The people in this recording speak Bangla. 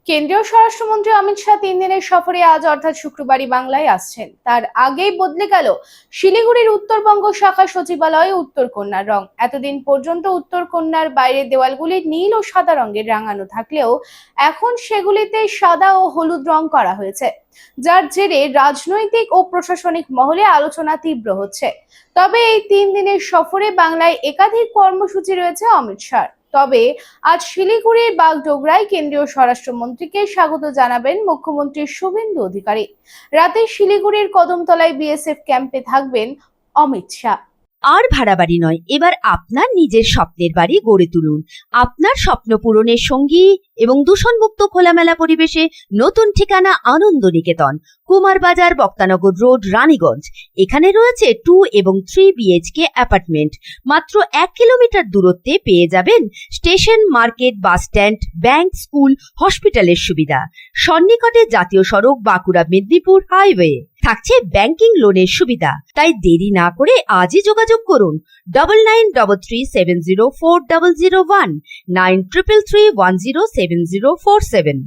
কেন্দ্রীয় স্বরাষ্ট্রমন্ত্রী অমিত শাহ 3 দিনের সফরে আজ অর্থাৎ শুক্রবারই বাংলায় আসছেন। তার আগেই বদলে গেল শিলিগুড়ির উত্তরবঙ্গ শাখা সচিবালয়ে উত্তর কন্যার রং। এতদিন পর্যন্ত উত্তর কন্যার বাইরের দেওয়ালগুলি নীল ও সাদা রঙের রাঙানো থাকলেও এখন সেগুলিতে সাদা ও হলুদ রং করা হয়েছে, যার জেরে রাজনৈতিক ও প্রশাসনিক মহলে আলোচনা তীব্র হচ্ছে। তবে এই 3 দিনের সফরে বাংলায় একাধিক কর্মসূচি রয়েছে অমিত শাহ। তবে আজ শিলিগুড়ির বাগডোগরায় কেন্দ্রীয় স্বরাষ্ট্রমন্ত্রীকে স্বাগত জানাবেন মুখ্যমন্ত্রী শুভেন্দু অধিকারী। রাতে শিলিগুড়ির কদমতলায় বিএসএফ ক্যাম্পে থাকবেন অমিত শাহ। আর ভাড়া বাড়ি নয়, এবার আপনার নিজের স্বপ্নের বাড়ি গড়ে তুলুন। আপনার স্বপ্ন পূরণের সঙ্গী এবং দূষণমুক্ত খোলামেলা পরিবেশে নতুন ঠিকানা আনন্দ নিকেতন, কুমারবাজার, বক্তানগর রোড, রানীগঞ্জ। এখানে রয়েছে 2 এবং 3 বিএইচকে অ্যাপার্টমেন্ট। মাত্র 1 কিলোমিটার দূরত্বে পেয়ে যাবেন station, market, bus stand, bank, school, হসপিটালের সুবিধা। সন্নিকটে জাতীয় সড়ক, বাঁকুড়া মেদিনীপুর হাইওয়ে। থাকছে ব্যাংকিং লোনের সুবিধা। তাই দেরি না করে আজই যোগাযোগ করুন 9933704001, 9333107047।